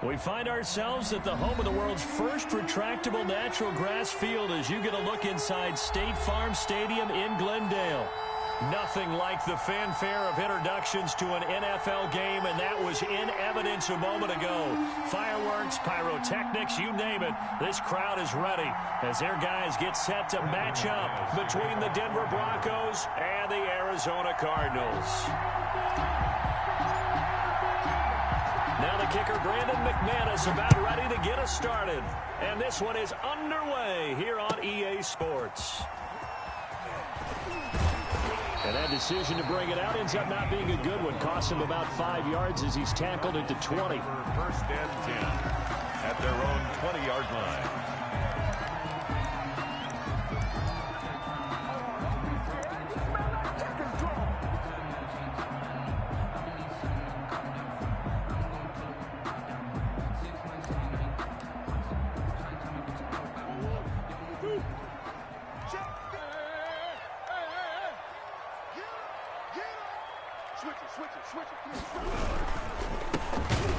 We find ourselves at the home of the world's first retractable natural grass field as you get a look inside State Farm Stadium in Glendale. Nothing like the fanfare of introductions to an NFL game, and that was in evidence a moment ago. Fireworks, pyrotechnics, you name it. This crowd is ready as their guys get set to match up between the Denver Broncos and the Arizona Cardinals. Now the kicker, Brandon McManus, about ready to get us started. And this one is underway here on EA Sports. And that decision to bring it out ends up not being a good one. Costs him about 5 yards as he's tackled into 20. First and 10 at their own 20-yard line.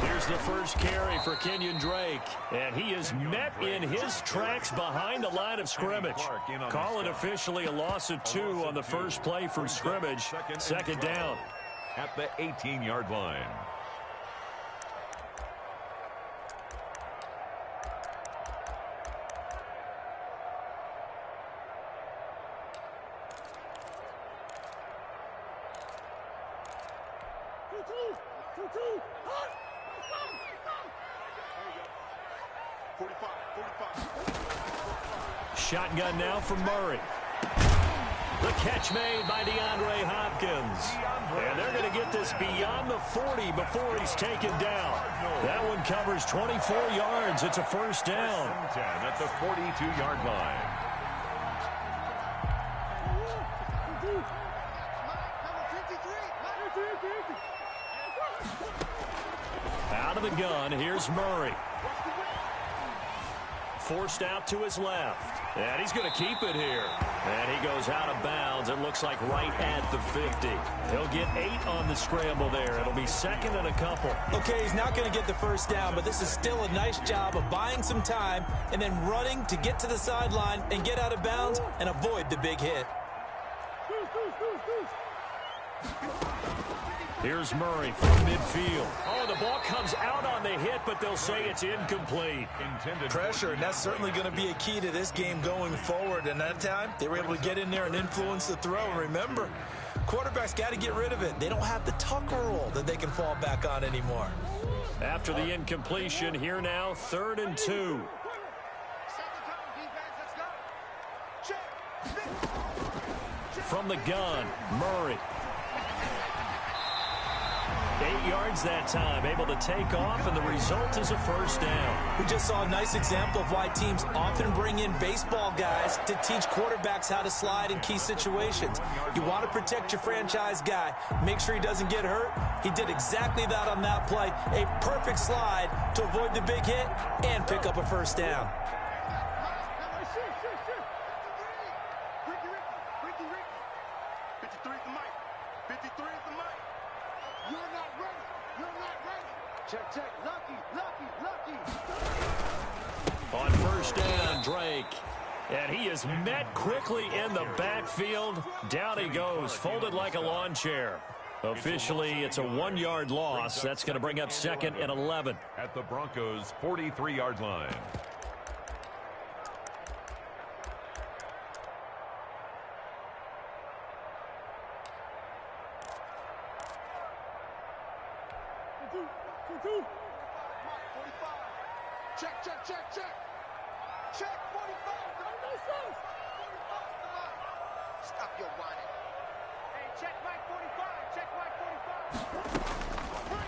Here's the first carry for Kenyon Drake, and he is met in his tracks behind the line of scrimmage. Call it officially a loss of 2 on the first play from scrimmage. Second down. At the 18-yard line. Shotgun now from Murray. The catch made by DeAndre Hopkins. And they're going to get this beyond the 40 before he's taken down. That one covers 24 yards. It's a first down. 10 at the 42-yard line. Out of the gun, here's Murray. Forced out to his left. And he's going to keep it here. And he goes out of bounds. It looks like right at the 50. He'll get 8 on the scramble there. It'll be second and a couple. Okay, he's not going to get the first down, but this is still a nice job of buying some time and then running to get to the sideline and get out of bounds and avoid the big hit. Here's Murray from midfield. Oh, the ball comes out on the hit, but they'll say it's incomplete. Pressure, and that's certainly going to be a key to this game going forward. And that time, they were able to get in there and influence the throw. And remember, quarterbacks got to get rid of it. They don't have the Tucker rule that they can fall back on anymore. After the incompletion, here now, 3rd and 2. From the gun, Murray. 8 yards that time, able to take off, and the result is a first down. We just saw a nice example of why teams often bring in baseball guys to teach quarterbacks how to slide in key situations. You want to protect your franchise guy. Make sure he doesn't get hurt. He did exactly that on that play. A perfect slide to avoid the big hit and pick up a first down. On first down, Drake. And he is met quickly in the backfield. Down he goes, folded like a lawn chair. Officially, it's a 1-yard loss. That's going to bring up 2nd and 11. At the Broncos' 43-yard line.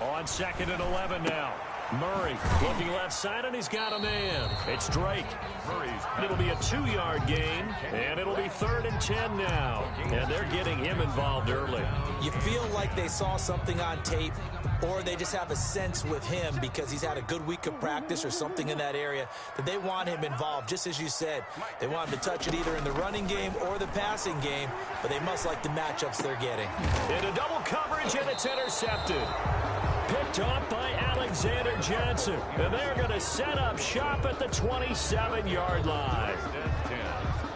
On 2nd and 11 now. Murray looking left side, and he's got a man. It's Drake. It'll be a 2-yard gain, and it'll be 3rd and 10 now. And they're getting him involved early. You feel like they saw something on tape, or they just have a sense with him because he's had a good week of practice or something in that area that they want him involved. Just as you said, they want him to touch it either in the running game or the passing game, but they must like the matchups they're getting. Into double coverage, and it's intercepted. Picked off by Alexander. Alexander Johnson. And they're going to set up shop at the 27-yard line.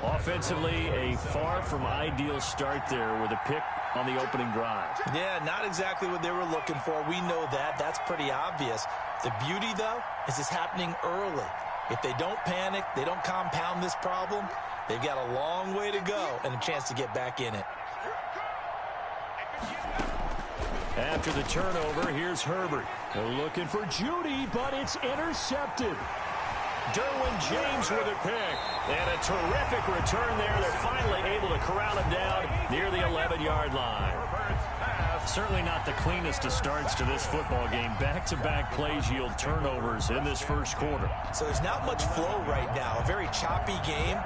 Offensively, a far from ideal start there with a pick on the opening drive. Yeah, not exactly what they were looking for. We know that. That's pretty obvious. The beauty, though, is it's happening early. If they don't panic, they don't compound this problem, they've got a long way to go and a chance to get back in it. After the turnover, here's Herbert. They're looking for Judy, but it's intercepted. Derwin James with a pick. And a terrific return there. They're finally able to corral him down near the 11-yard line. Certainly not the cleanest of starts to this football game. Back-to-back plays yield turnovers in this first quarter. So there's not much flow right now. A very choppy game.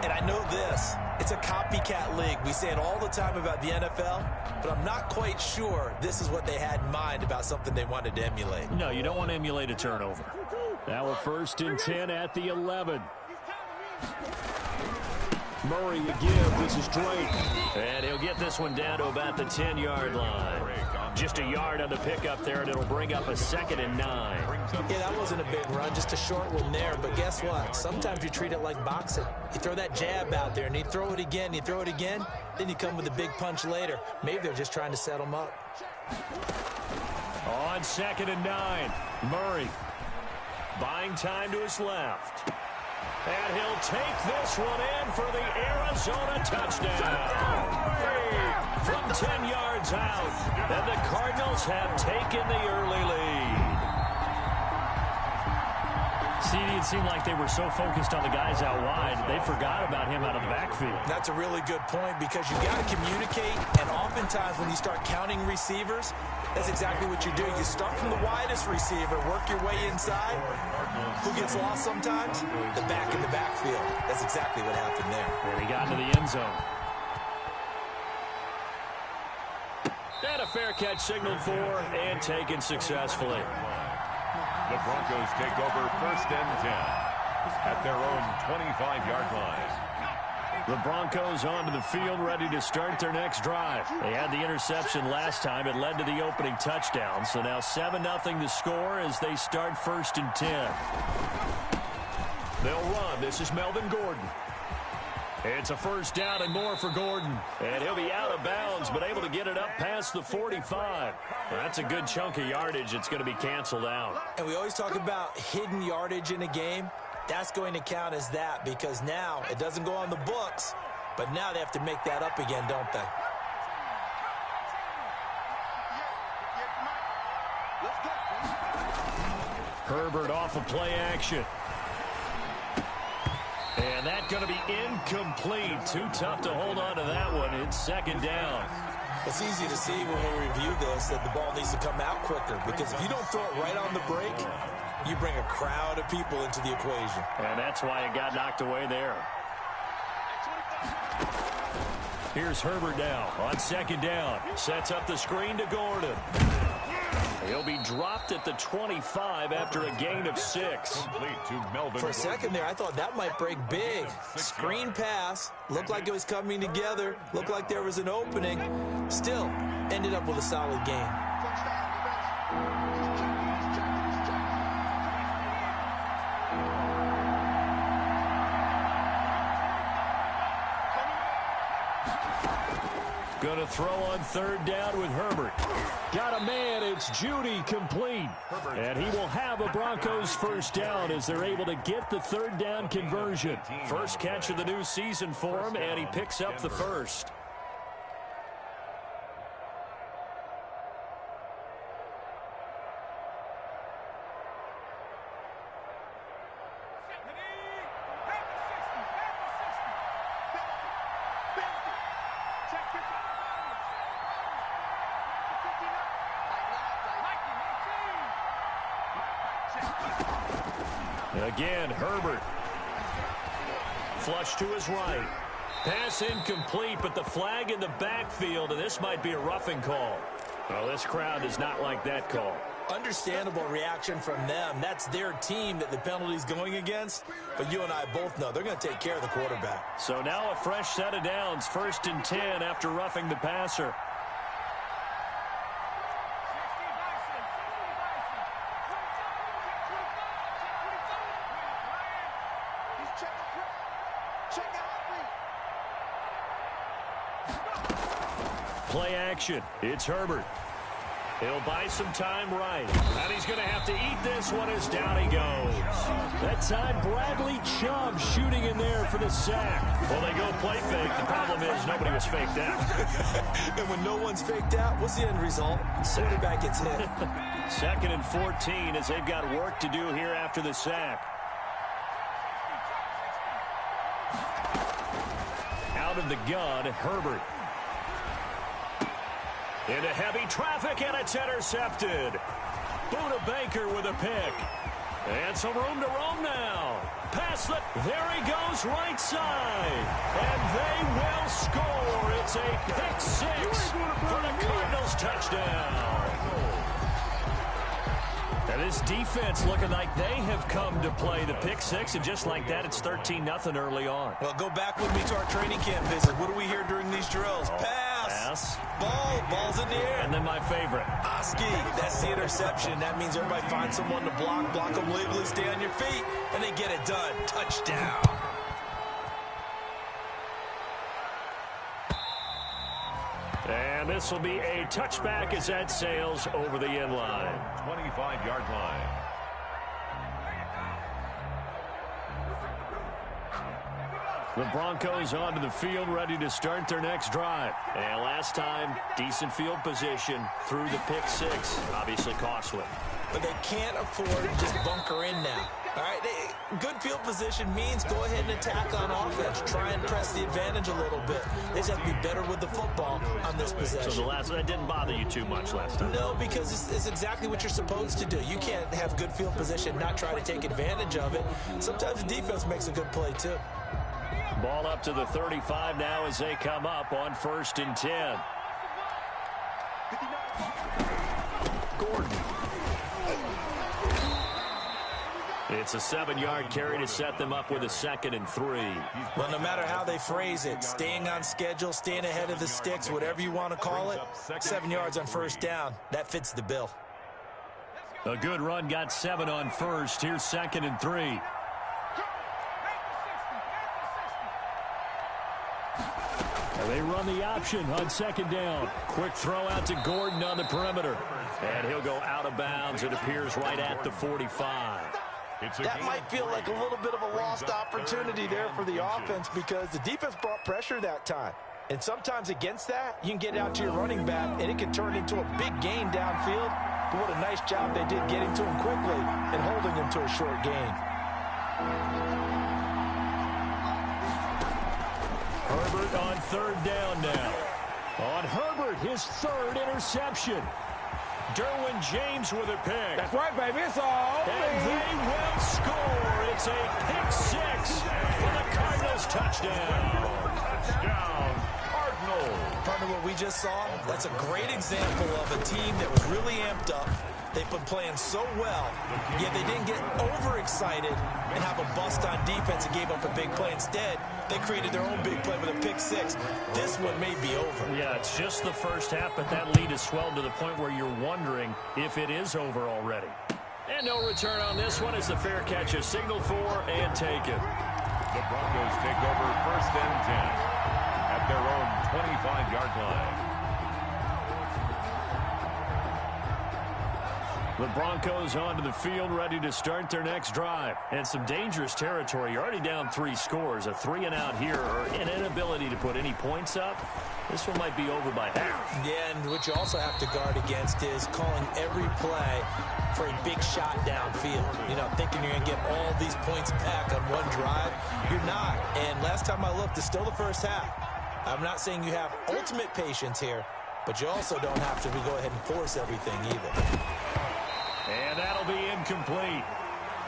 And I know this. It's a copycat league. We say it all the time about the NFL, but I'm not quite sure this is what they had in mind about something they wanted to emulate. No, you don't want to emulate a turnover. Now a 1st and 10 at the 11. Murray would give. This is Drake. And he'll get this one down to about the 10-yard line. Just a yard on the pickup there, and it'll bring up a 2nd and 9. Yeah, that wasn't a big run, just a short one there. But guess what? Sometimes you treat it like boxing. You throw that jab out there, and you throw it again, then you come with a big punch later. Maybe they're just trying to set them up. On 2nd and 9, Murray buying time to his left. And he'll take this one in for the Arizona touchdown. From 10 yards out, and the Cardinals have taken the early lead. See, it seemed like they were so focused on the guys out wide, they forgot about him out of the backfield. That's a really good point because you got to communicate, and oftentimes when you start counting receivers, that's exactly what you do. You start from the widest receiver, work your way inside. Who gets lost sometimes? The back in the backfield. That's exactly what happened there. And he got into the end zone. And a fair catch signaled for and taken successfully. The Broncos take over 1st and 10 at their own 25-yard line. The Broncos onto the field, ready to start their next drive. They had the interception last time. It led to the opening touchdown. So now 7-0 to score as they start 1st and 10. They'll run. This is Melvin Gordon. It's a 1st down and more for Gordon. And he'll be out of bounds, but able to get it up past the 45. Well, that's a good chunk of yardage. It's going to be canceled out. And we always talk about hidden yardage in a game. That's going to count as that because now it doesn't go on the books, but now they have to make that up again, don't they? Herbert off of play action. And that's going to be incomplete. Too tough to hold on to that one. It's 2nd down. It's easy to see when we review this that the ball needs to come out quicker because if you don't throw it right on the break, you bring a crowd of people into the equation. And that's why it got knocked away there. Here's Herbert now on 2nd down. Sets up the screen to Gordon. He'll be dropped at the 25 after a gain of 6. For a second there, I thought that might break big. Screen pass. Looked like it was coming together. Looked like there was an opening. Still, ended up with a solid gain. Going to throw on 3rd down with Herbert. Got a man. It's Judy complete. And he will have a Broncos 1st down as they're able to get the 3rd down conversion. First catch of the new season for him, and he picks up the 1st. Again, Herbert. Flush to his right. Pass incomplete, but the flag in the backfield, and this might be a roughing call. Well, this crowd does not like that call. Understandable reaction from them. That's their team that the penalty's going against. But you and I both know they're going to take care of the quarterback. So now a fresh set of downs. 1st and 10 after roughing the passer. Play action. It's Herbert. He'll buy some time right. And he's going to have to eat this one as down he goes. That time, Bradley Chubb shooting in there for the sack. Well, they go play fake. The problem is nobody was faked out. And when no one's faked out, what's the end result? Quarterback gets hit. 2nd and 14 as they've got work to do here after the sack. Out of the gun, Herbert. Into heavy traffic, and it's intercepted. Buda Baker with a pick. And some room to roam now. Pass the... There he goes, right side. And they will score. It's a pick six for the Cardinals touchdown. And this defense looking like they have come to play the pick six, and just like that, it's 13-0 early on. Well, go back with me to our training camp visit. What do we hear during these drills? Pass. Ball's in the air. And then my favorite. Oski, that's the interception. That means everybody finds someone to block them legally, stay on your feet, and they get it done. Touchdown. And this will be a touchback as that sails over the end line. 25-yard line. The Broncos onto the field, ready to start their next drive. And last time, decent field position through the pick six. Obviously costly. But they can't afford to just bunker in now. All right, good field position means go ahead and attack on offense. Try and press the advantage a little bit. They just have to be better with the football on this possession. So that didn't bother you too much last time? No, because it's exactly what you're supposed to do. You can't have good field position, not try to take advantage of it. Sometimes the defense makes a good play, too. Ball up to the 35 now as they come up on 1st and 10. Gordon. It's a 7-yard carry to set them up with a 2nd and 3. Well, no matter how they phrase it, staying on schedule, staying ahead of the sticks, whatever you want to call it, 7 yards on 1st down, that fits the bill. A good run got 7 on 1st. Here's 2nd and 3. They run the option on 2nd down. Quick throw out to Gordon on the perimeter. And he'll go out of bounds. It appears right at the 45. That might feel like a little bit of a lost opportunity there for the offense because the defense brought pressure that time. And sometimes against that, you can get out to your running back, and it can turn into a big gain downfield. But what a nice job they did getting to him quickly and holding him to a short gain. Herbert on 3rd down now. On Herbert, his 3rd interception. Derwin James with a pick. That's right, baby. It's all and they will score. It's a pick six for the Cardinals touchdown. Touchdown, Cardinals. Partner, what we just saw, that's a great example of a team that was really amped up. They've been playing so well, yet they didn't get overexcited and have a bust on defense and gave up a big play. Instead, they created their own big play with a pick six. This one may be over. Yeah, it's just the first half, but that lead has swelled to the point where you're wondering if it is over already. And no return on this one as the fair catch is signaled for and taken. The Broncos take over 1st and 10 at their own 25-yard line. The Broncos onto the field, ready to start their next drive. And some dangerous territory. You're already down 3 scores. A 3-and-out here, or an inability to put any points up. This one might be over by half. Yeah, and what you also have to guard against is calling every play for a big shot downfield. You know, thinking you're going to get all these points back on one drive. You're not. And last time I looked, it's still the first half. I'm not saying you have ultimate patience here, but you also don't have to go ahead and force everything either. And that'll be incomplete.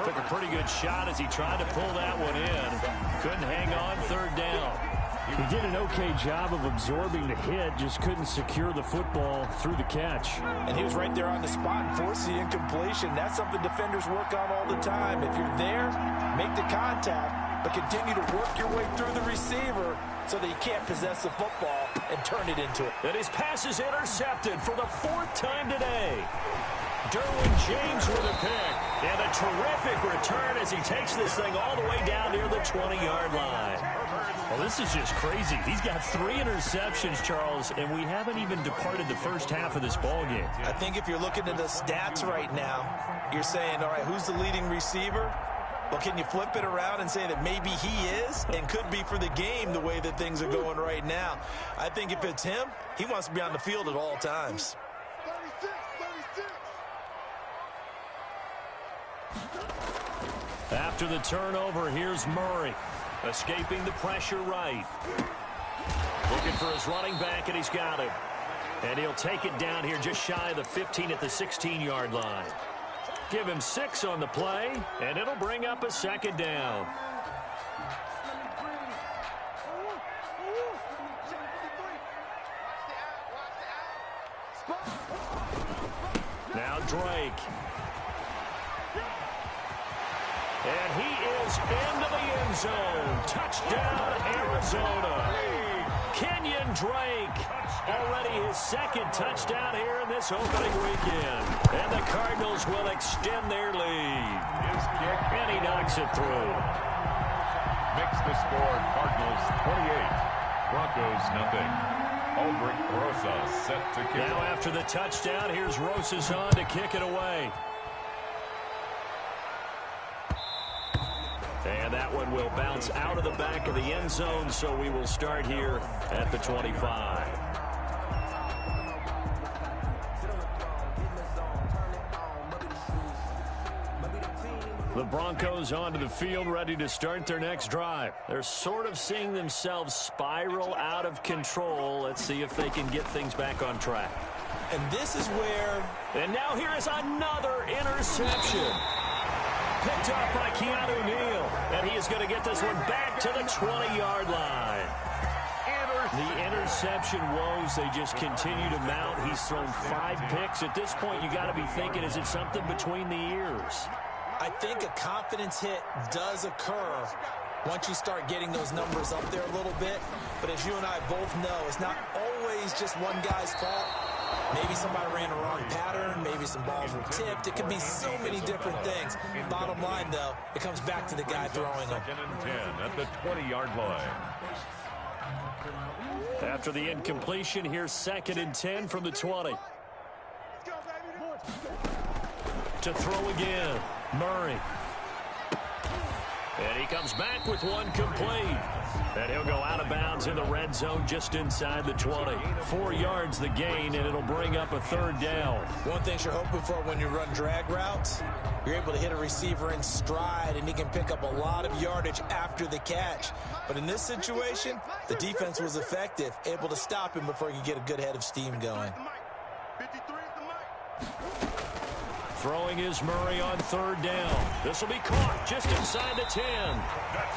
Took a pretty good shot as he tried to pull that one in. Couldn't hang on 3rd down. He did an okay job of absorbing the hit, just couldn't secure the football through the catch. And he was right there on the spot and forced the incompletion. That's something defenders work on all the time. If you're there, make the contact, but continue to work your way through the receiver so that you can't possess the football and turn it into it. And his pass is intercepted for the 4th time today. Derwin James with a pick. And a terrific return as he takes this thing all the way down near the 20-yard line. Well, this is just crazy. He's got 3 interceptions, Charles, and we haven't even departed the first half of this ball game. I think if you're looking at the stats right now, you're saying, all right, who's the leading receiver? Well, can you flip it around and say that maybe he is and could be for the game the way that things are going right now? I think if it's him, he wants to be on the field at all times. After the turnover, here's Murray. Escaping the pressure right. Looking for his running back, and he's got him. And he'll take it down here just shy of the 15 at the 16-yard line. Give him 6 on the play, and it'll bring up a second down. Now Drake. And he is into the end zone. Touchdown, Arizona. Kenyon Drake, already his 2nd touchdown here in this opening weekend. And the Cardinals will extend their lead. And he knocks it through. Makes the score Cardinals 28, Broncos nothing. Aldrich Rosas set to kick. Now after the touchdown, here's Rosas on to kick it away. And that one will bounce out of the back of the end zone, so we will start here at the 25. The Broncos onto the field, ready to start their next drive. They're sort of seeing themselves spiral out of control. Let's see if they can get things back on track. And this is where... And now here is another interception. Picked up by Keanu Neal. And he is going to get this one back to the 20-yard line. The interception woes, they just continue to mount. He's thrown 5 picks. At this point, you got to be thinking, is it something between the ears? I think a confidence hit does occur once you start getting those numbers up there a little bit. But as you and I both know, it's not always just one guy's fault. Maybe somebody ran a wrong pattern. Maybe some balls were tipped. It could be so many different things. Bottom line, though, it comes back to the guy throwing them. 2nd and 10 at the 20-yard line. After the incompletion, here's 2nd and 10 from the 20. To throw again, Murray. And he comes back with one complete. And he'll go out of bounds in the red zone just inside the 20. 4 yards the gain, and it'll bring up a 3rd down. One thing you're hoping for when you run drag routes, you're able to hit a receiver in stride, and he can pick up a lot of yardage after the catch. But in this situation, the defense was effective, able to stop him before he could get a good head of steam going. Throwing is Murray on 3rd down. This will be caught just inside the 10.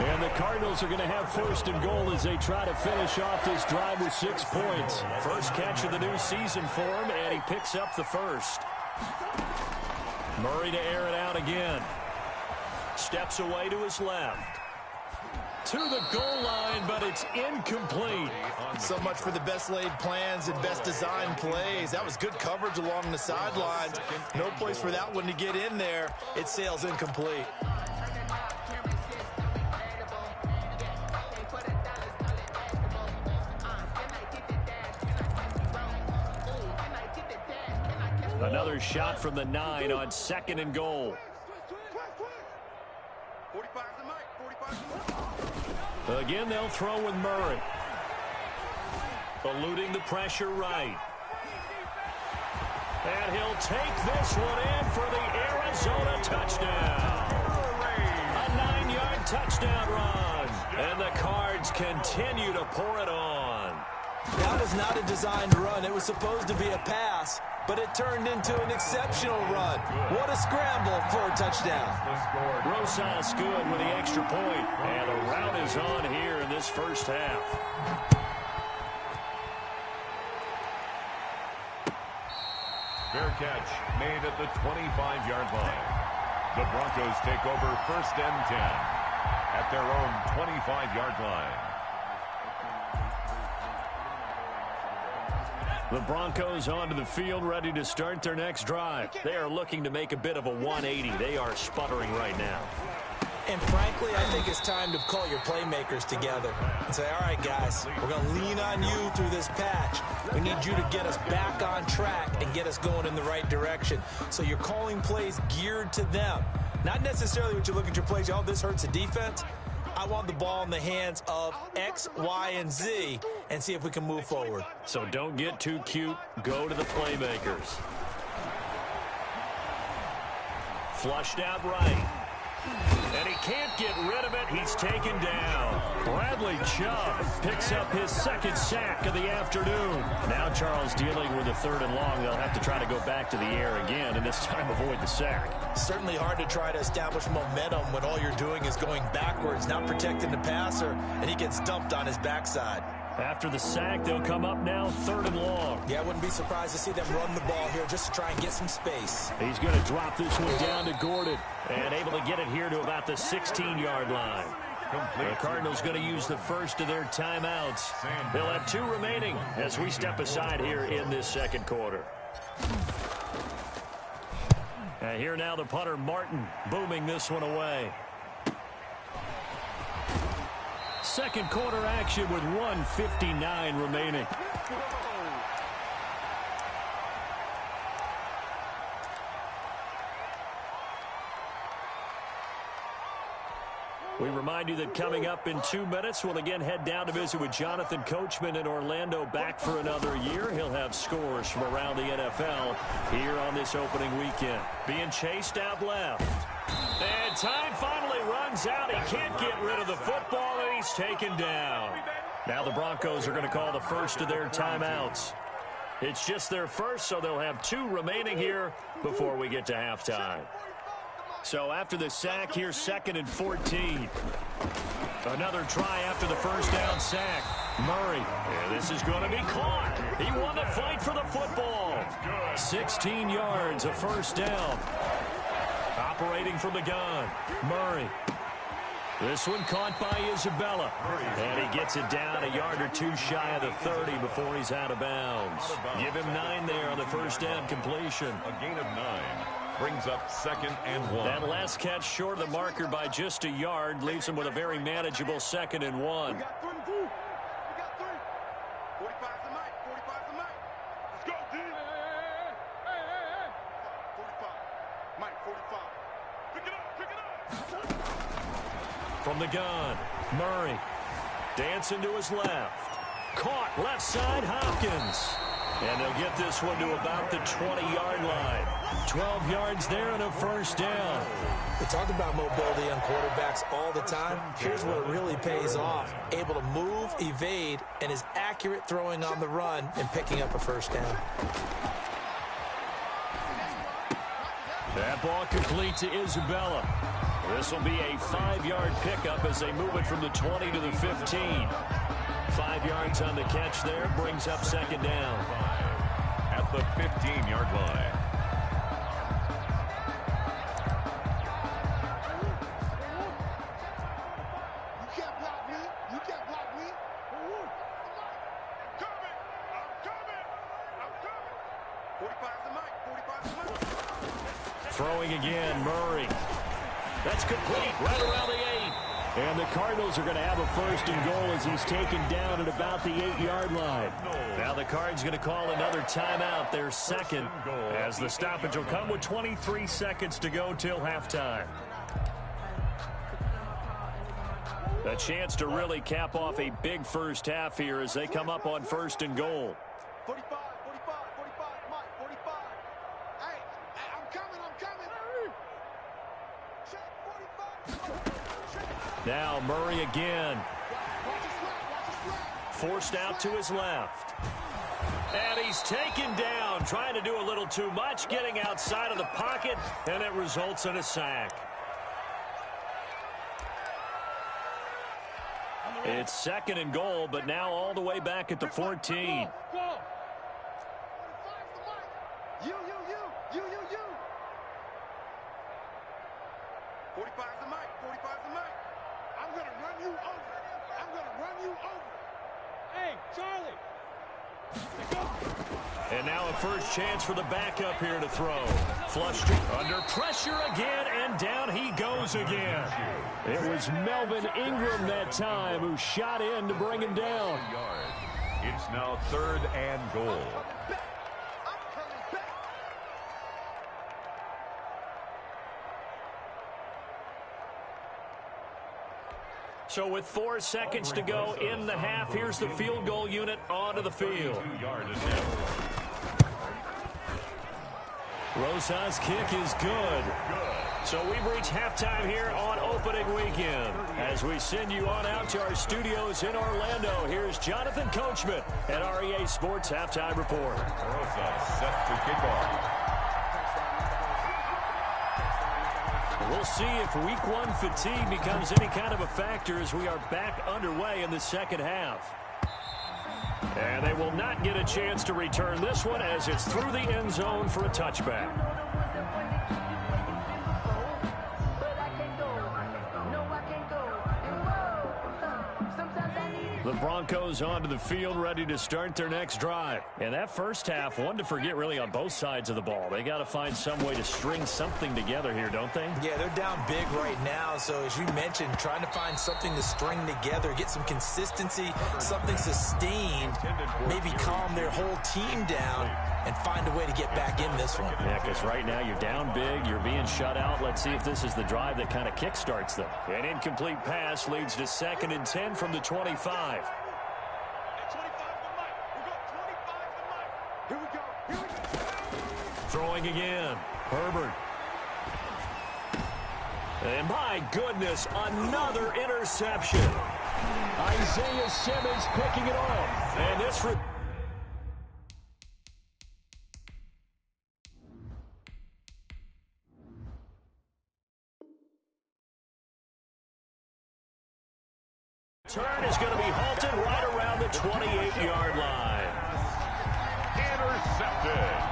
And the Cardinals are going to have 1st and goal as they try to finish off this drive with 6 points. First catch of the new season for him, and he picks up the 1st. Murray to air it out again. Steps away to his left. To the goal line, but it's incomplete. So much for the best laid plans and best designed plays. That was good coverage along the sidelines. No place for that one to get in there. It sails incomplete. Another shot from the 9 on 2nd and goal. Again, they'll throw with Murray. Eluding the pressure right. And he'll take this one in for the Arizona touchdown. A 9-yard touchdown run. And the Cards continue to pour it on. That was not a designed run. It was supposed to be a pass, but it turned into an exceptional run. What a scramble for a touchdown. Rosas good with the extra point. And the route is on here in this first half. Fair catch made at the 25-yard line. The Broncos take over 1st and 10 at their own 25-yard line. The Broncos onto the field, ready to start their next drive. They are looking to make a bit of a 180. They are sputtering right now. And frankly, I think it's time to call your playmakers together and say, all right, guys, we're going to lean on you through this patch. We need you to get us back on track and get us going in the right direction. So you're calling plays geared to them. Not necessarily when you look at your plays, oh, this hurts the defense. I want the ball in the hands of X, Y, and Z and see if we can move forward. So don't get too cute. Go to the playmakers. Flushed out right. And he can't get rid of it. He's taken down. Bradley Chubb picks up his second sack of the afternoon. Now Charles dealing with a 3rd and long. They'll have to try to go back to the air again, and this time avoid the sack. Certainly hard to try to establish momentum when all you're doing is going backwards, not protecting the passer, and he gets dumped on his backside. After the sack, they'll come up now 3rd and long. Yeah, I wouldn't be surprised to see them run the ball here just to try and get some space. He's going to drop this one down to Gordon and able to get it here to about the 16-yard line. The Cardinals going to use the first of their timeouts. They'll have 2 remaining as we step aside here in this second quarter. And here now the punter, Martin, booming this one away. Second quarter action with 1:59 remaining. We remind you that coming up in 2 minutes, we'll again head down to visit with Jonathan Coachman in Orlando, back for another year. He'll have scores from around the NFL here on this opening weekend. Being chased out left. And time finally runs out. He can't get rid of the football, and he's taken down. Now the Broncos are going to call the first of their timeouts. It's just their first, so they'll have 2 remaining here before we get to halftime. So after the sack, here's 2nd and 14. Another try after the first down sack. Murray, and this is going to be caught. He won the fight for the football. 16 yards, a first down. Operating from the gun, Murray. This one caught by Isabella. And he gets it down a yard or 2 shy of the 30 before he's out of bounds. Give him 9 there on the first down completion. A gain of 9 brings up 2nd and 1. That last catch short of the marker by just a yard leaves him with a very manageable 2nd and 1. We got 3 and 2. We got 3. 45's the mic. 45's the mic. Let's go, D. Hey. 45. Mike, 45. Pick it up. From the gun, Murray. Dancing to his left. Caught left side, Hopkins. And they'll get this one to about the 20-yard line. 12 yards there and a first down. We talk about mobility on quarterbacks all the time. Here's where it really pays off. Able to move, evade, and is accurate throwing on the run and picking up a first down. That ball complete to Isabella. This will be a 5-yard pickup as they move it from the 20 to the 15. 5 yards on the catch there, brings up 2nd down. At the 15-yard line. You can't block me. You can't block me. I'm coming. 45's the mic. 45's the mic. Throwing again, Murray. That's complete, right around the 8. And the Cardinals are going to have a 1st and goal as he's taken down at about the 8-yard line. Now the Cards going to call another timeout, their 2nd, as the stoppage will come with 23 seconds to go till halftime. A chance to really cap off a big first half here as they come up on 1st and goal. 45, Mike, 45. Hey, I'm coming. Check 45. Now Murray again. Forced out to his left. And he's taken down, trying to do a little too much, getting outside of the pocket, and it results in a sack. It's 2nd and goal, but now all the way back at the 14. You. 45's the mic. I'm gonna run you over. Hey, Charlie. And now a first chance for the backup here to throw. Flushed under pressure again, and down he goes again. It was Melvin Ingram that time who shot in to bring him down. It's now 3rd and goal. So with 4 seconds to go in the half, here's the field goal unit onto the field. Rosas' kick is good. So we've reached halftime here on opening weekend. As we send you on out to our studios in Orlando, here's Jonathan Coachman at REA Sports Halftime Report. Rosas set to kick off. We'll see if week 1 fatigue becomes any kind of a factor as we are back underway in the second half. And they will not get a chance to return this one as it's through the end zone for a touchback. The Broncos onto the field, ready to start their next drive. And that first half, one to forget really on both sides of the ball. They got to find some way to string something together here, don't they? Yeah, they're down big right now. So as you mentioned, trying to find something to string together, get some consistency, something sustained, maybe calm their whole team down and find a way to get back in this one. Yeah, because right now you're down big, you're being shut out. Let's see if this is the drive that kind of kickstarts them. An incomplete pass leads to 2nd and 10 from the 25. Throwing again. Herbert. And my goodness, another interception. Isaiah Simmons picking it off. And this turn is going to be halted right around the 28-yard line. Intercepted.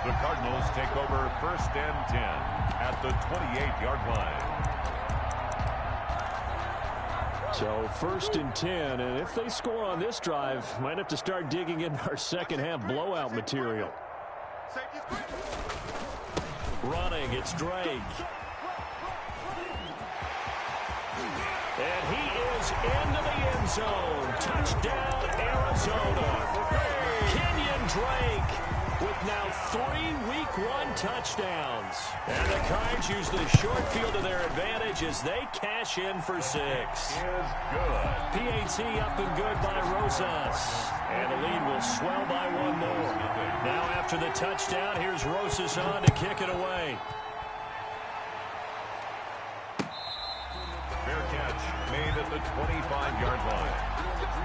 The Cardinals take over 1st and 10 at the 28-yard line. So 1st and 10, and if they score on this drive, might have to start digging in our second half blowout material. Running, it's Drake. And he is into the end zone. Touchdown, Arizona. Kenyon Drake with now 3 Week 1 touchdowns. And the Cards use the short field to their advantage as they cash in for 6. Is good. PAT up and good by Rosas. And the lead will swell by 1 more. Now after the touchdown, here's Rosas on to kick it away. Fair catch made at the 25-yard line.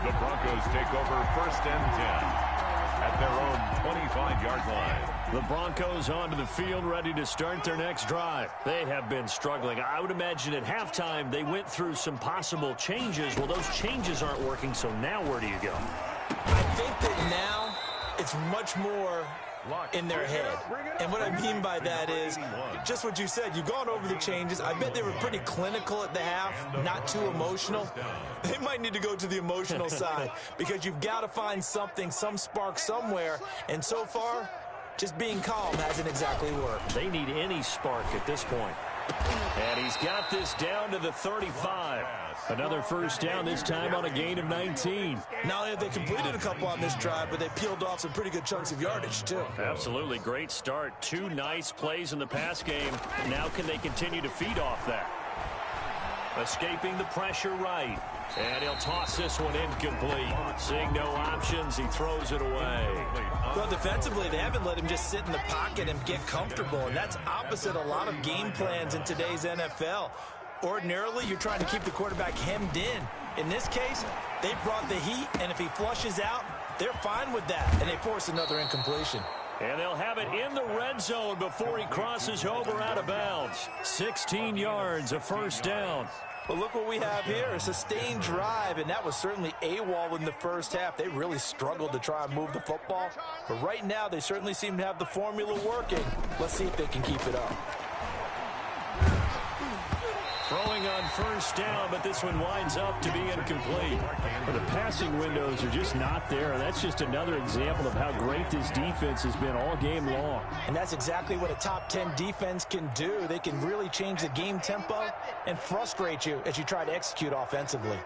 The Broncos take over 1st and 10 at their own 25-yard line. The Broncos onto the field, ready to start their next drive. They have been struggling. I would imagine at halftime they went through some possible changes. Well, those changes aren't working, so now where do you go? I think that now it's much more in their head. And what I mean by that is just what you said. You've gone over the changes. I bet they were pretty clinical at the half, not too emotional. They might need to go to the emotional side because you've got to find something, some spark somewhere. And so far, just being calm hasn't exactly worked. They need any spark at this point. And he's got this down to the 35. Another first down, this time on a gain of 19. Not only have they completed a couple on this drive, but they peeled off some pretty good chunks of yardage, too. Absolutely. Great start. 2 nice plays in the pass game. Now can they continue to feed off that? Escaping the pressure right. And he'll toss this one incomplete. Seeing no options, he throws it away. Well, defensively, they haven't let him just sit in the pocket and get comfortable, and that's opposite a lot of game plans in today's NFL. Ordinarily, you're trying to keep the quarterback hemmed in. In this case, they brought the heat, and if he flushes out, they're fine with that, and they force another incompletion. And they'll have it in the red zone before he crosses over out of bounds. 16 yards, a first down. But look what we have here, a sustained drive, and that was certainly AWOL in the first half. They really struggled to try and move the football. But right now, they certainly seem to have the formula working. Let's see if they can keep it up. Throwing on first down, but this one winds up to be incomplete. Well, the passing windows are just not there. That's just another example of how great this defense has been all game long. And that's exactly what a top 10 defense can do. They can really change the game tempo and frustrate you as you try to execute offensively.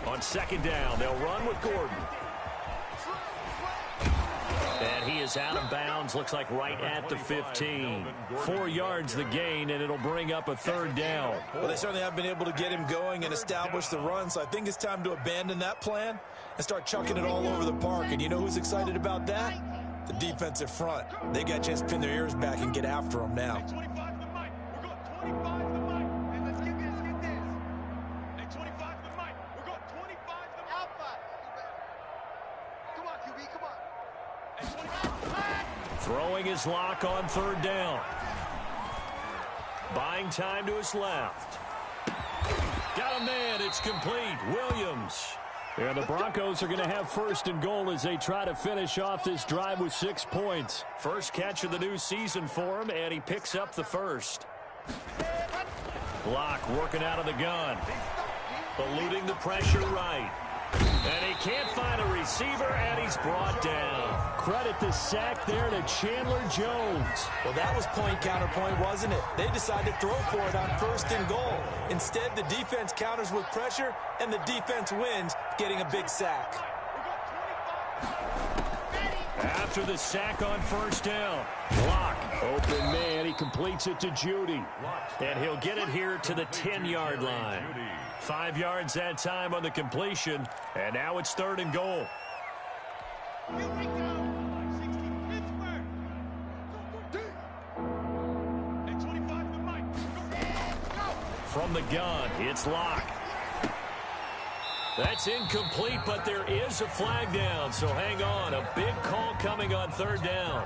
On second down, they'll run with Gordon. And he is out of bounds, looks like right at the 15. 4 yards the gain, and it'll bring up a third down. Well, they certainly have been able to get him going and establish the run, so I think it's time to abandon that plan and start chucking it all over the park. And you know who's excited about that? The defensive front. They got a chance to pin their ears back and get after him now. Throwing his lock on third down. Buying time to his left. Got a man. It's complete. Williams. Yeah, the Broncos are going to have first and goal as they try to finish off this drive with 6 points. First catch of the new season for him, and he picks up the first. Block working out of the gun. Eluding the pressure right. And he can't find a receiver, and he's brought down. Credit the sack there to Chandler Jones. Well, that was point counterpoint, wasn't it? They decided to throw for it on first and goal. Instead, the defense counters with pressure, and the defense wins, getting a big sack. After the sack on first down, block. Open man, he completes it to Judy. And he'll get it here to the 10-yard line. 5 yards that time on the completion, and now it's third and goal. From the gun, it's Locke. That's incomplete, but there is a flag down, so hang on. A big call coming on third down.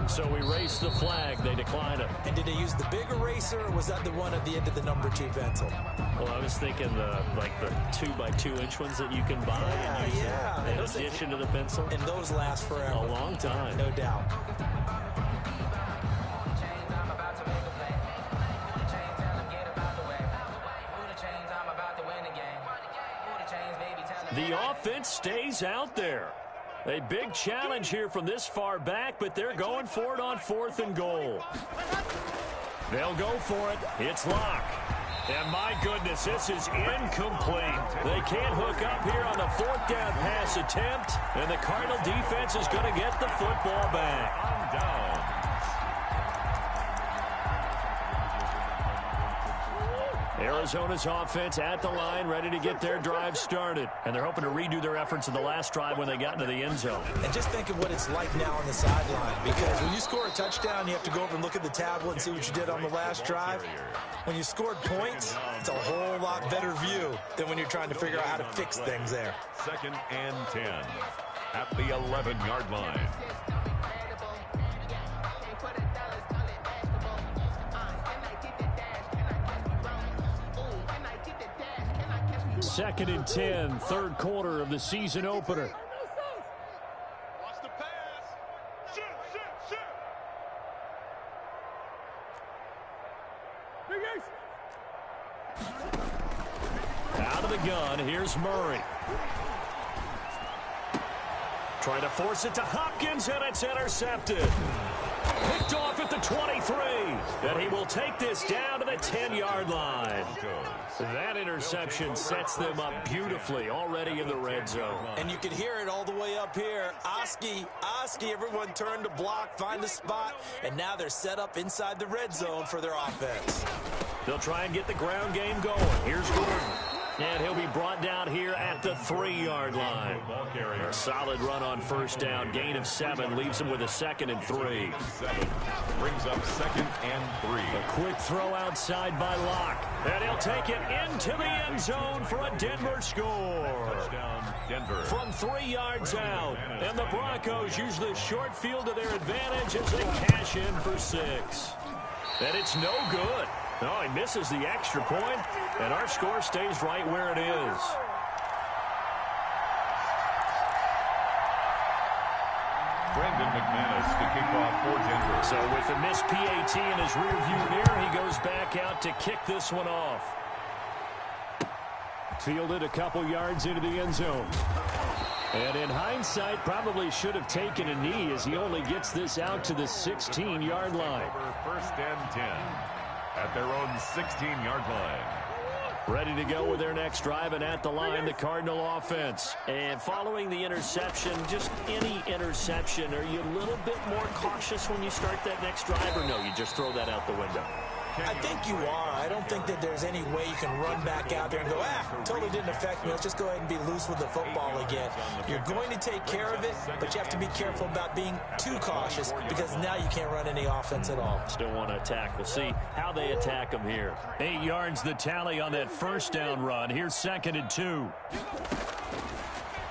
So we race the flag. They decline it. And did they use the big eraser, or was that the one at the end of the number 2 pencil? Well, I was thinking the 2x2-inch ones that you can buy in addition to the pencil. And those last forever. A long time. No doubt. The offense stays out there. A big challenge here from this far back, but they're going for it on fourth and goal. They'll go for it. It's Locke. And my goodness, this is incomplete. They can't hook up here on the fourth down pass attempt, and the Cardinal defense is going to get the football back. Down. Arizona's offense at the line, ready to get their drive started. And they're hoping to redo their efforts in the last drive when they got into the end zone. And just think of what it's like now on the sideline, because when you score a touchdown, you have to go over and look at the tablet and see what you did on the last drive. When you scored points, it's a whole lot better view than when you're trying to figure out how to fix things there. 2nd and 10 at the 11-yard line. Second and 10, third quarter of the season opener. Watch the pass. Shoot. Out of the gun, here's Murray. Trying to force it to Hopkins, and it's intercepted. Picked off at the 23. And he will take this down to the 10-yard line. That interception sets them up beautifully already in the red zone. And you can hear it all the way up here. Oski, everyone turned to block, find a spot, and now they're set up inside the red zone for their offense. They'll try and get the ground game going. Here's Gordon. And he'll be brought down here at the 3-yard line. A solid run on first down. Gain of 7 leaves him with a 2nd and 3. Brings up 2nd and 3. A quick throw outside by Locke. And he'll take it into the end zone for a Denver score. Touchdown, Denver. From 3 yards out. And the Broncos use the short field to their advantage as they cash in for 6. And it's no good. No, he misses the extra point, and our score stays right where it is. Brandon McManus to kick off for Denver. So with the missed PAT in his rearview mirror, he goes back out to kick this one off. Fielded a couple yards into the end zone. And in hindsight, probably should have taken a knee as he only gets this out to the 16-yard line. First and 10 at their own 16-yard line. Ready to go with their next drive, and at the line, the Cardinal offense. And following the interception, just any interception, are you a little bit more cautious when you start that next drive, or no, you just throw that out the window? I think you are. I don't think that there's any way you can run back out there and go, totally didn't affect me. Let's just go ahead and be loose with the football again. You're going to take care of it, but you have to be careful about being too cautious because now you can't run any offense at all. Still want to attack. We'll see how they attack them here. 8 yards the tally on that first down run. Here's 2nd and 2.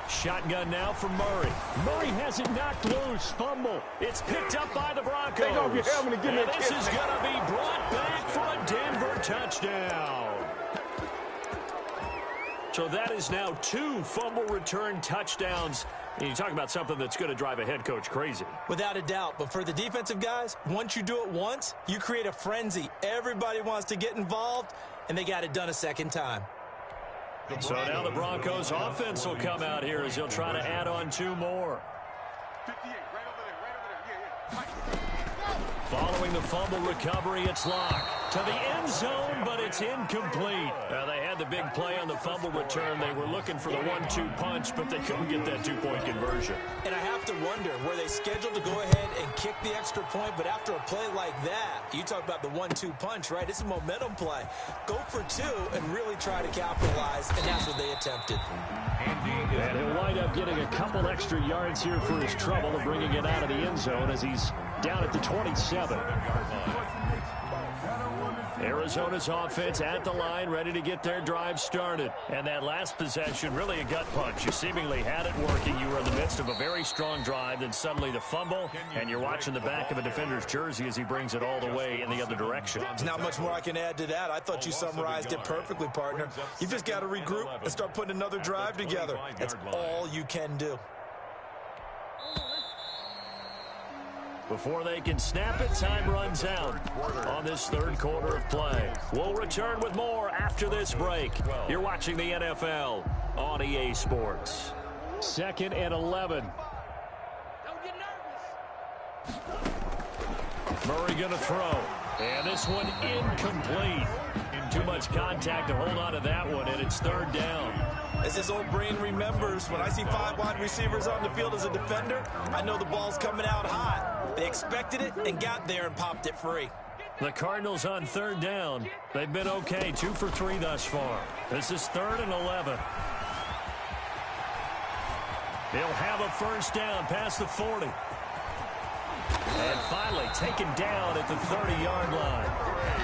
Shotgun now for Murray. Murray has it knocked loose. Fumble. It's picked up by the Broncos. And this is going to be brought back for a Denver touchdown. So that is now 2 fumble return touchdowns. And you talk about something that's going to drive a head coach crazy. Without a doubt. But for the defensive guys, once you do it once, you create a frenzy. Everybody wants to get involved, and they got it done a second time. So now the Broncos offense will come out here as he'll try to add on 2 more. 58, right over there, right over there. Following the fumble recovery, it's locked to the end zone, but it's incomplete. They had the big play on the fumble return. They were looking for the 1-2 punch, but they couldn't get that 2-point conversion. And I have to wonder, were they scheduled to go ahead and kick the extra point, but after a play like that, you talk about the 1-2 punch, right? It's a momentum play. Go for 2 and really try to capitalize, and that's what they attempted. And he'll wind up getting a couple extra yards here for his trouble of bringing it out of the end zone as he's down at the 27. Arizona's offense at the line, ready to get their drive started. And that last possession, really a gut punch. You seemingly had it working. You were in the midst of a very strong drive, then suddenly the fumble, and you're watching the back of a defender's jersey as he brings it all the way in the other direction. There's not much more I can add to that. I thought you summarized it perfectly, partner. You just got to regroup and start putting another drive together. That's all you can do. Before they can snap it, time runs out on this 3rd quarter of play. We'll return with more after this break. You're watching the NFL on EA Sports. 2nd and 11. Don't get nervous. Murray going to throw. And this one incomplete. Too much contact to hold on to that one, and it's 3rd down. As his old brain remembers, when I see 5 wide receivers on the field as a defender, I know the ball's coming out hot. They expected it and got there and popped it free. The Cardinals on 3rd down. They've been okay, 2 for 3 thus far. This is 3rd and 11. He'll have a 1st down past the 40. And finally taken down at the 30-yard line.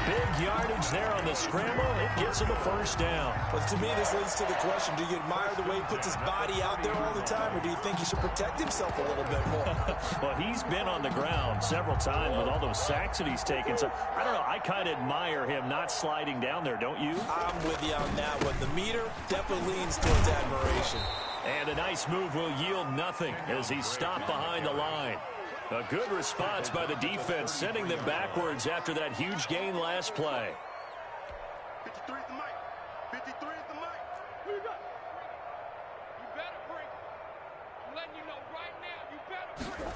Big yardage there on the scramble. It gets him a 1st down. But to me, this leads to the question, do you admire the way he puts his body out there all the time, or do you think he should protect himself a little bit more? Well, he's been on the ground several times with all those sacks that he's taken. So, I don't know, I kind of admire him not sliding down there, don't you? I'm with you on that one. The meter definitely leans towards admiration. And a nice move will yield nothing as he's stopped behind the line. A good response by the defense, sending them backwards after that huge gain last play. 53 is the mic. 53 is the mic. Who you got? You better bring it. I'm letting you know right now, you better bring it.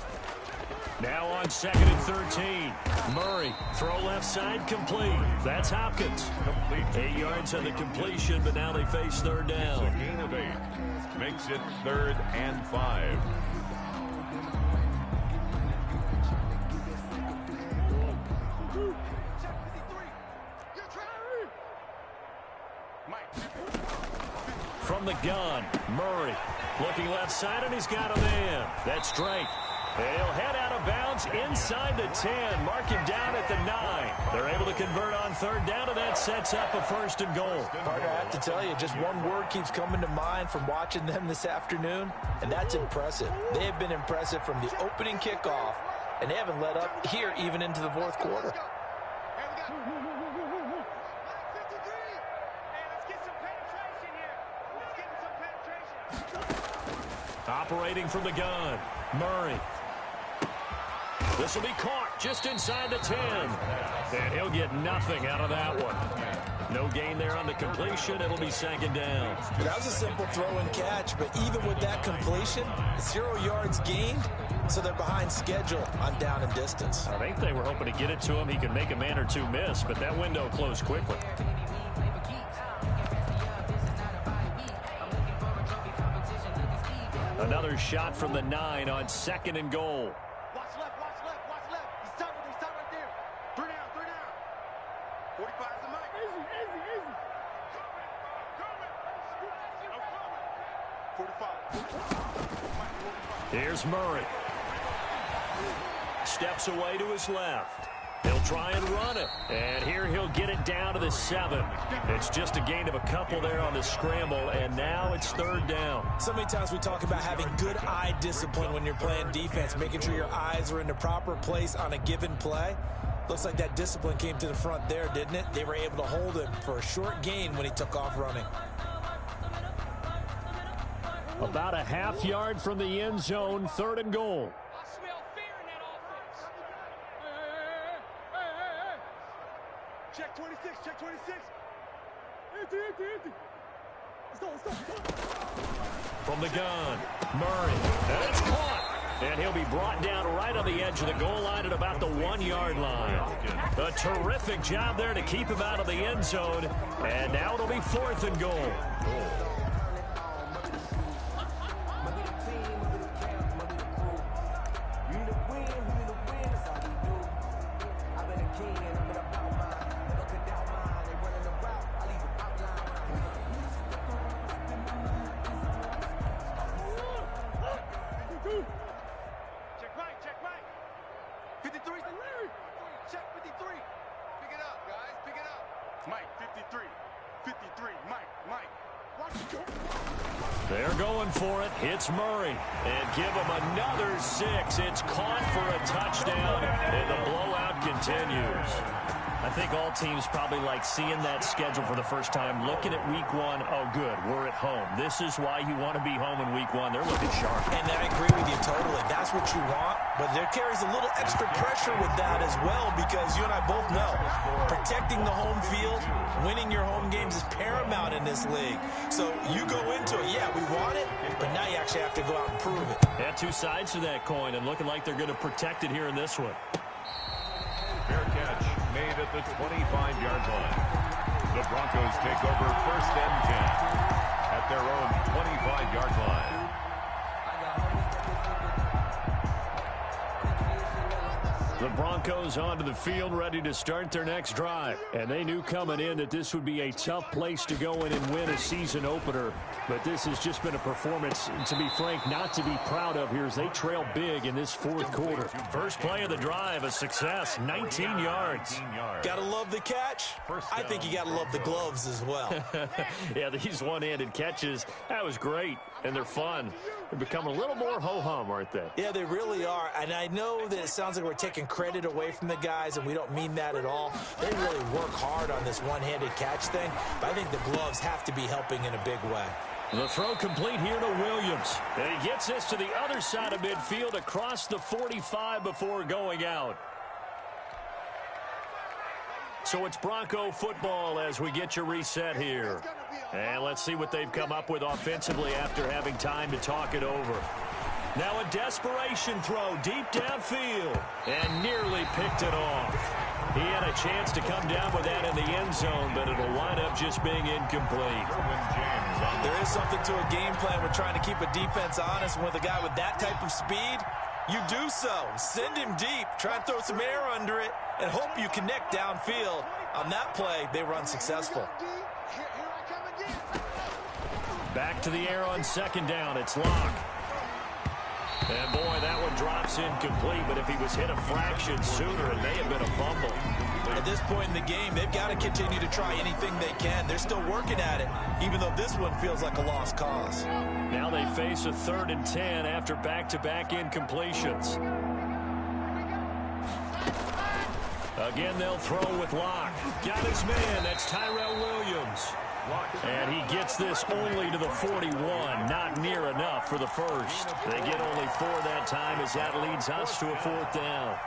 Now on 2nd and 13. Murray, throw left side, complete. That's Hopkins. 8 yards on the completion, but now they face 3rd down. A gain of 8 makes it 3rd and 5. From the gun, Murray looking left side, and he's got a man. That's Drake. And he'll head out of bounds inside the 10. Mark him down at the 9. They're able to convert on 3rd down, and that sets up a 1st and goal. Partner, I have to tell you, just one word keeps coming to mind from watching them this afternoon, and that's impressive. They have been impressive from the opening kickoff, and they haven't let up here even into the 4th quarter. Operating from the gun, Murray. This will be caught just inside the 10. And he'll get nothing out of that one. No gain there on the completion. It'll be second down. That was a simple throw and catch, but even with that completion, 0 yards gained, so they're behind schedule on down and distance. I think they were hoping to get it to him. He could make a man or two miss, but that window closed quickly. Another shot from the 9 on 2nd and goal. Watch left, watch left, watch left. He's tight right there. 3 down, 3 down. 45 is the mic. Easy, easy, easy. Coming. 45. Here's Murray. Steps away to his left. He'll try and run it. And here he'll get it down to the 7. It's just a gain of a couple there on the scramble, and now it's 3rd down. So many times we talk about having good eye discipline when you're playing defense, making sure your eyes are in the proper place on a given play. Looks like that discipline came to the front there, didn't it? They were able to hold him for a short gain when he took off running. About a half yard from the end zone, 3rd and goal. I smell fear in that offense. Check 26, check 26. Empty. Let's go. From the gun, Murray. And it's caught. And he'll be brought down right on the edge of the goal line at about the 1 yard line. A terrific job there to keep him out of the end zone. And now it'll be 4th and goal. Check right. 53. Check 53. Pick it up, guys. Pick it up. Mike, 53. 53. Mike. Watch it go. They're going for it. Hits Murray. And give him another 6. It's caught for a touchdown, and the blowout continues. I think all teams probably like seeing that schedule for the first time, looking at week 1. Oh, good, we're at home. This is why you want to be home in week 1. They're looking sharp. And I agree with you totally. That's what you want. But there carries a little extra pressure with that as well, because you and I both know protecting the home field, winning your home games is paramount in this league. So you go into it, yeah, we want it, but now you actually have to go out and prove it. Yeah, two sides to that coin, and looking like they're going to protect it here in this one. Fair catch made at the 25-yard line. The Broncos take over 1st and 10 at their own 25-yard line. The Broncos onto the field, ready to start their next drive. And they knew coming in that this would be a tough place to go in and win a season opener. But this has just been a performance, to be frank, not to be proud of here as they trail big in this 4th quarter. First play of the drive, a success, 19 yards. Gotta love the catch. I think you gotta love the gloves as well. Yeah, these one-handed catches, that was great, and they're fun. They've become a little more ho-hum, aren't they? Yeah, they really are. And I know that it sounds like we're taking credit away from the guys, and we don't mean that at all. They really work hard on this one-handed catch thing, but I think the gloves have to be helping in a big way. The throw complete here to Williams. And he gets this to the other side of midfield across the 45 before going out. So it's Bronco football as we get your reset here. And let's see what they've come up with offensively after having time to talk it over. Now a desperation throw deep downfield and nearly picked it off. He had a chance to come down with that in the end zone, but it'll wind up just being incomplete. There is something to a game plan with trying to keep a defense honest. With a guy with that type of speed, you do so. Send him deep, try and throw some air under it, and hope you connect downfield. On that play, they run successful. Back to the air on 2nd down. It's Locke. And boy, that one drops incomplete, but if he was hit a fraction sooner, it may have been a fumble. At this point in the game, they've got to continue to try anything they can. They're still working at it, even though this one feels like a lost cause. Now they face a 3rd and 10 after back-to-back incompletions. Again, they'll throw with Locke. Got his man. That's Tyrell Williams. And he gets this only to the 41. Not near enough for the first. They get only 4 that time as that leads us to a 4th down.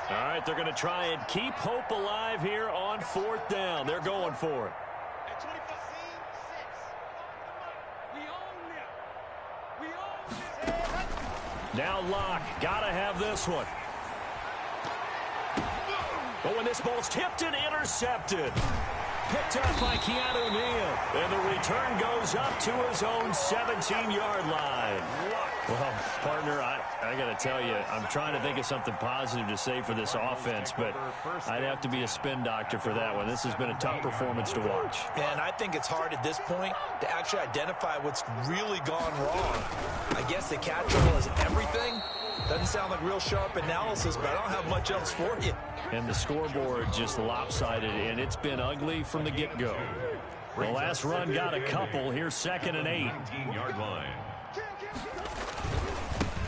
All right, they're going to try and keep hope alive here on 4th down. They're going for it. Now Locke, got to have this one. But when this ball's tipped and intercepted. Picked up by Keanu Neal. And the return goes up to his own 17-yard line. Well, partner, I got to tell you, I'm trying to think of something positive to say for this offense, but I'd have to be a spin doctor for that one. This has been a tough performance to watch. And I think it's hard at this point to actually identify what's really gone wrong. I guess the catch-all is everything. Doesn't sound like real sharp analysis, but I don't have much else for you. And the scoreboard just lopsided, and it's been ugly from the get-go. The last run got a couple. Here's 2nd and 8. 19-yard line.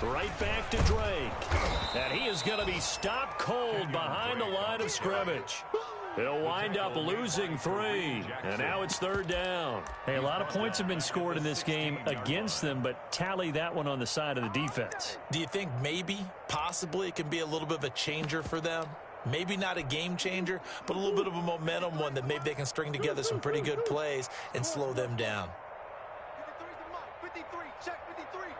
Right back to Drake. And he is going to be stopped cold behind the line of scrimmage. He'll wind up losing 3. And now it's 3rd down. Hey, a lot of points have been scored in this game against them, but tally that one on the side of the defense. Do you think maybe, possibly, it can be a little bit of a changer for them? Maybe not a game changer, but a little bit of a momentum one that maybe they can string together some pretty good plays and slow them down. 53, check 53.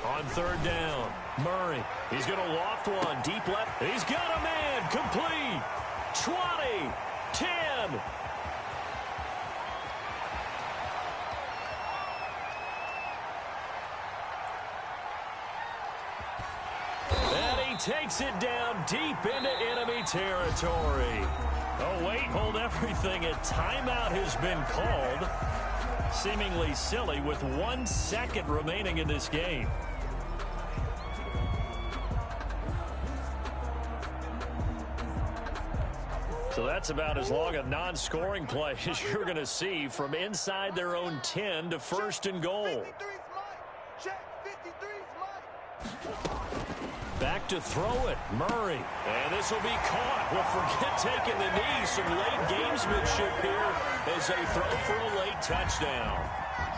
On 3rd down, Murray. He's going to loft one, deep left. He's got a man, complete. 20, 10. And he takes it down deep into enemy territory. Oh, wait, hold everything. A timeout has been called. Seemingly silly with 1 second remaining in this game. So that's about as long a non-scoring play as you're going to see from inside their own 10 to 1st and goal. Back to throw it, Murray. And this will be caught. Well, forget taking the knee. Some late gamesmanship here as they throw for a late touchdown.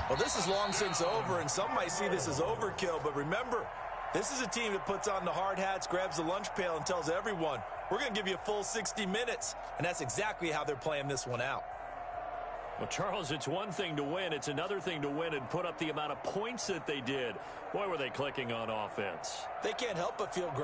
Well, this is long since over, and some might see this as overkill. But remember, this is a team that puts on the hard hats, grabs the lunch pail, and tells everyone, we're going to give you a full 60 minutes. And that's exactly how they're playing this one out. Well, Charles, it's one thing to win. It's another thing to win and put up the amount of points that they did. Boy, were they clicking on offense. They can't help but feel great.